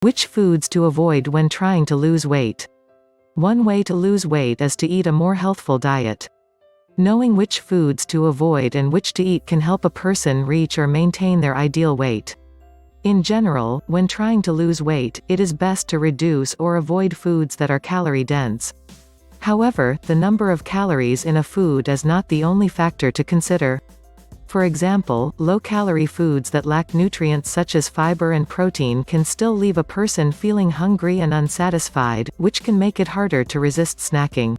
Which foods to avoid when trying to lose weight? One way to lose weight is to eat a more healthful diet. Knowing which foods to avoid and which to eat can help a person reach or maintain their ideal weight. In general, when trying to lose weight, it is best to reduce or avoid foods that are calorie-dense. However, the number of calories in a food is not the only factor to consider. For example, low-calorie foods that lack nutrients such as fiber and protein can still leave a person feeling hungry and unsatisfied, which can make it harder to resist snacking.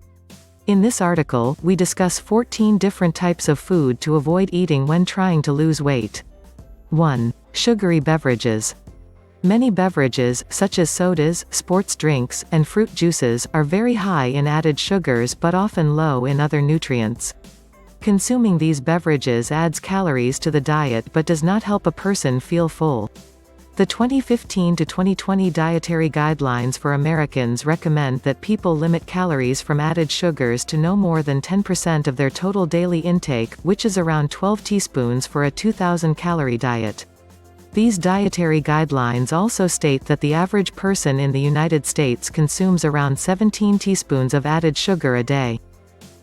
In this article, we discuss 14 different types of food to avoid eating when trying to lose weight. 1. Sugary beverages. Many beverages, such as sodas, sports drinks, and fruit juices, are very high in added sugars but often low in other nutrients. Consuming these beverages adds calories to the diet but does not help a person feel full. The 2015 to 2020 dietary guidelines for Americans recommend that people limit calories from added sugars to no more than 10% of their total daily intake, which is around 12 teaspoons for a 2,000-calorie diet. These dietary guidelines also state that the average person in the United States consumes around 17 teaspoons of added sugar a day.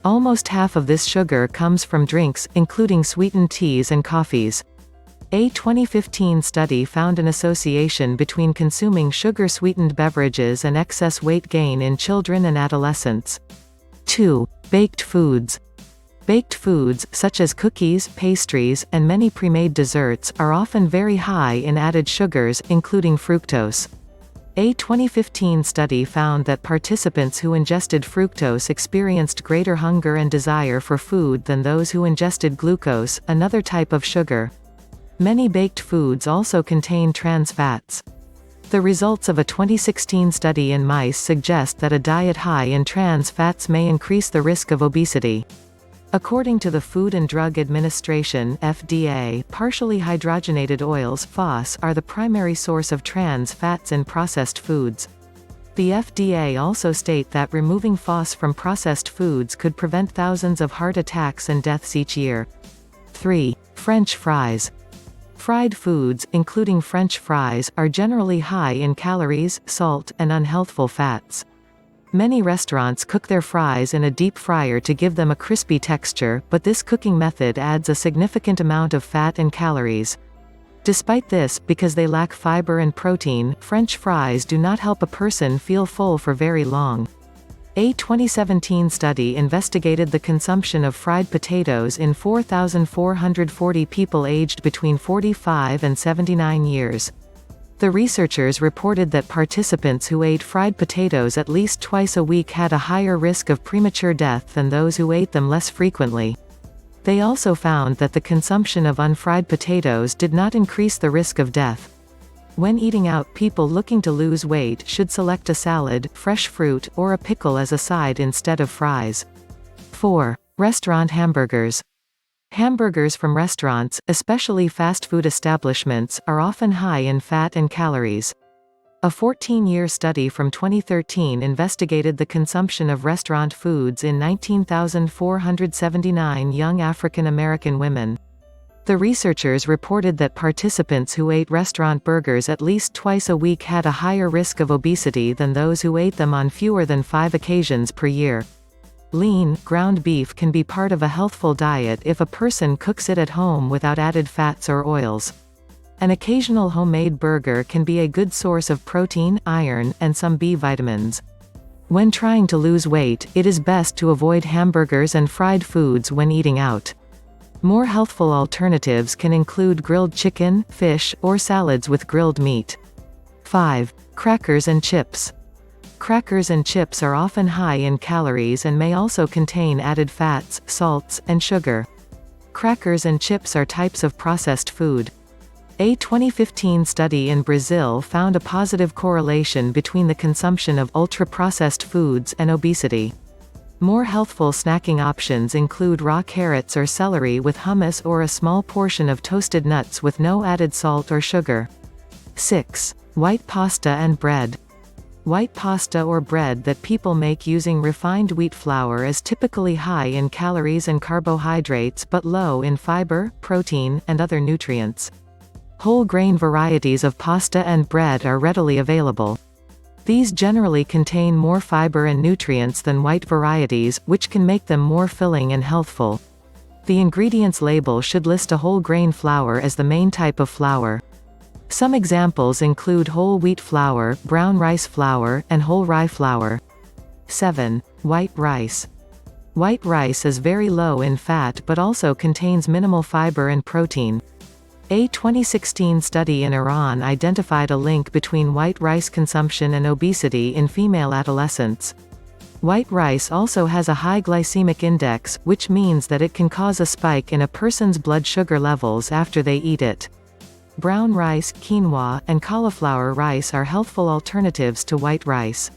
Almost half of this sugar comes from drinks, including sweetened teas and coffees. A 2015 study found an association between consuming sugar-sweetened beverages and excess weight gain in children and adolescents. 2. Baked foods. Baked foods, such as cookies, pastries, and many pre-made desserts, are often very high in added sugars, including fructose. A 2015 study found that participants who ingested fructose experienced greater hunger and desire for food than those who ingested glucose, another type of sugar. Many baked foods also contain trans fats. The results of a 2016 study in mice suggest that a diet high in trans fats may increase the risk of obesity. According to the Food and Drug Administration (FDA), partially hydrogenated oils (FOS) are the primary source of trans fats in processed foods. The FDA also state that removing FOS from processed foods could prevent thousands of heart attacks and deaths each year. 3. French fries. Fried foods, including French fries, are generally high in calories, salt, and unhealthful fats. Many restaurants cook their fries in a deep fryer to give them a crispy texture, but this cooking method adds a significant amount of fat and calories. Despite this, because they lack fiber and protein, French fries do not help a person feel full for very long. A 2017 study investigated the consumption of fried potatoes in 4,440 people aged between 45 and 79 years. The researchers reported that participants who ate fried potatoes at least twice a week had a higher risk of premature death than those who ate them less frequently. They also found that the consumption of unfried potatoes did not increase the risk of death. When eating out, people looking to lose weight should select a salad, fresh fruit, or a pickle as a side instead of fries. 4. Restaurant hamburgers. Hamburgers from restaurants, especially fast food establishments, are often high in fat and calories. A 14-year study from 2013 investigated the consumption of restaurant foods in 19,479 young African American women. The researchers reported that participants who ate restaurant burgers at least twice a week had a higher risk of obesity than those who ate them on fewer than 5 occasions per year. Lean, ground beef can be part of a healthful diet if a person cooks it at home without added fats or oils. An occasional homemade burger can be a good source of protein, iron, and some B vitamins. When trying to lose weight, it is best to avoid hamburgers and fried foods when eating out. More healthful alternatives can include grilled chicken, fish, or salads with grilled meat. 5. Crackers and chips. Crackers and chips are often high in calories and may also contain added fats, salts, and sugar. Crackers and chips are types of processed food. A 2015 study in Brazil found a positive correlation between the consumption of ultra-processed foods and obesity. More healthful snacking options include raw carrots or celery with hummus or a small portion of toasted nuts with no added salt or sugar. 6. White pasta and bread. White pasta or bread that people make using refined wheat flour is typically high in calories and carbohydrates but low in fiber, protein, and other nutrients. Whole grain varieties of pasta and bread are readily available. These generally contain more fiber and nutrients than white varieties, which can make them more filling and healthful. The ingredients label should list a whole grain flour as the main type of flour. Some examples include whole wheat flour, brown rice flour, and whole rye flour. 7. White rice. White rice is very low in fat but also contains minimal fiber and protein. A 2016 study in Iran identified a link between white rice consumption and obesity in female adolescents. White rice also has a high glycemic index, which means that it can cause a spike in a person's blood sugar levels after they eat it. Brown rice, quinoa, and cauliflower rice are healthful alternatives to white rice.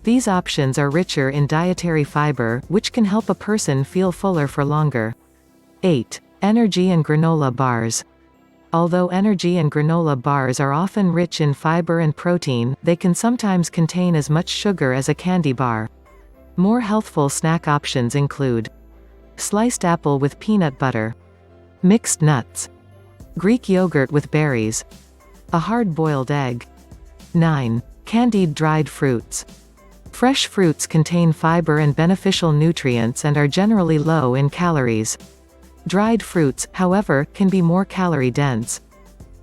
These options are richer in dietary fiber, which can help a person feel fuller for longer. 8. Energy and granola bars. Although energy and granola bars are often rich in fiber and protein, they can sometimes contain as much sugar as a candy bar. More healthful snack options include sliced apple with peanut butter, mixed nuts, Greek yogurt with berries, a hard-boiled egg. 9. Candied dried fruits. Fresh fruits contain fiber and beneficial nutrients and are generally low in calories. Dried fruits, however, can be more calorie-dense.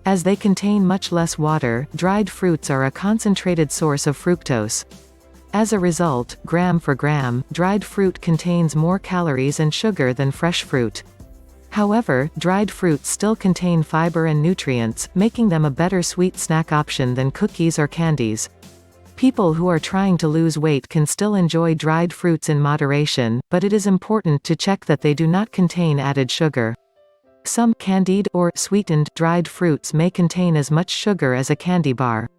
As they contain much less water, dried fruits are a concentrated source of fructose. As a result, gram for gram, dried fruit contains more calories and sugar than fresh fruit. However, dried fruits still contain fiber and nutrients, making them a better sweet snack option than cookies or candies. People who are trying to lose weight can still enjoy dried fruits in moderation, but it is important to check that they do not contain added sugar. Some candied or sweetened dried fruits may contain as much sugar as a candy bar.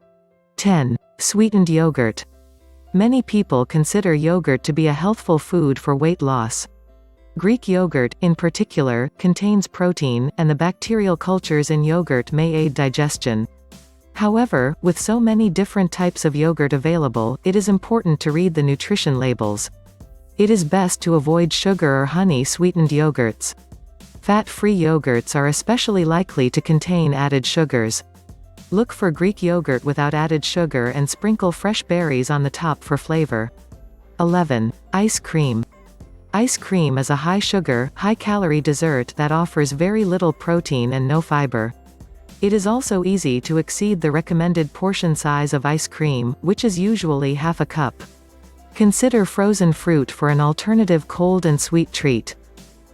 10. Sweetened yogurt. Many people consider yogurt to be a healthful food for weight loss. Greek yogurt, in particular, contains protein, and the bacterial cultures in yogurt may aid digestion. However, with so many different types of yogurt available, it is important to read the nutrition labels. It is best to avoid sugar or honey-sweetened yogurts. Fat-free yogurts are especially likely to contain added sugars. Look for Greek yogurt without added sugar and sprinkle fresh berries on the top for flavor. 11. Ice cream. Ice cream is a high-sugar, high-calorie dessert that offers very little protein and no fiber. It is also easy to exceed the recommended portion size of ice cream, which is usually half a cup. Consider frozen fruit for an alternative cold and sweet treat.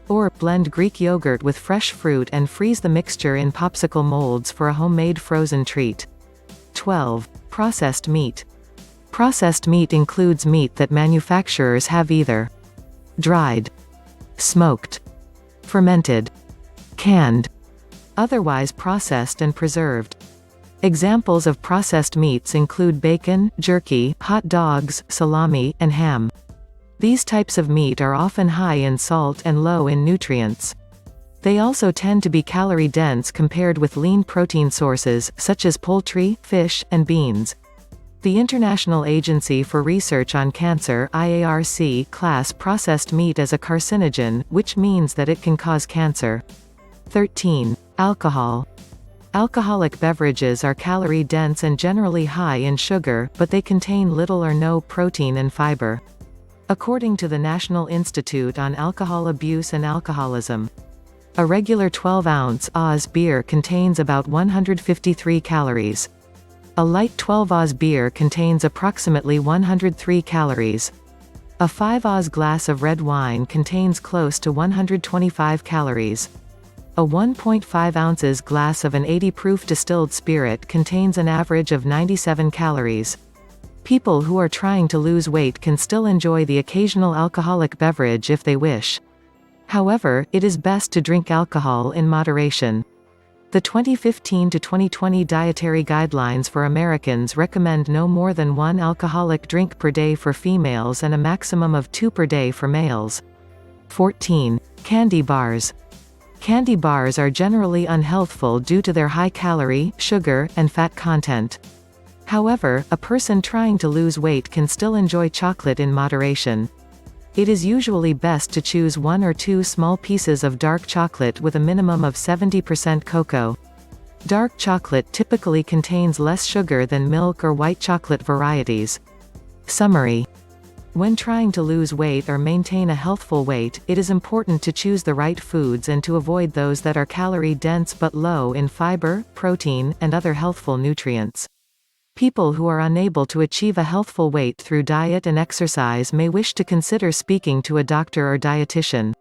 Or, blend Greek yogurt with fresh fruit and freeze the mixture in popsicle molds for a homemade frozen treat. 12. Processed meat. Processed meat includes meat that manufacturers have either dried, smoked, fermented, canned, otherwise processed and preserved. Examples of processed meats include bacon, jerky, hot dogs, salami, and ham. These types of meat are often high in salt and low in nutrients. They also tend to be calorie-dense compared with lean protein sources, such as poultry, fish, and beans. The International Agency for Research on Cancer (IARC) class processed meat as a carcinogen, which means that it can cause cancer. 13. Alcohol. Alcoholic beverages are calorie-dense and generally high in sugar, but they contain little or no protein and fiber. According to the National Institute on Alcohol Abuse and Alcoholism, a regular 12-ounce Oz beer contains about 153 calories. A light 12 Oz beer contains approximately 103 calories. A 5 Oz glass of red wine contains close to 125 calories. A 1.5 ounces glass of an 80-proof distilled spirit contains an average of 97 calories. People who are trying to lose weight can still enjoy the occasional alcoholic beverage if they wish. However, it is best to drink alcohol in moderation. The 2015 to 2020 Dietary Guidelines for Americans recommend no more than 1 alcoholic drink per day for females and a maximum of 2 per day for males. 14. Candy bars. Candy bars are generally unhealthful due to their high calorie, sugar, and fat content. However, a person trying to lose weight can still enjoy chocolate in moderation. It is usually best to choose 1 or 2 small pieces of dark chocolate with a minimum of 70% cocoa. Dark chocolate typically contains less sugar than milk or white chocolate varieties. Summary. When trying to lose weight or maintain a healthful weight, it is important to choose the right foods and to avoid those that are calorie-dense but low in fiber, protein, and other healthful nutrients. People who are unable to achieve a healthful weight through diet and exercise may wish to consider speaking to a doctor or dietitian.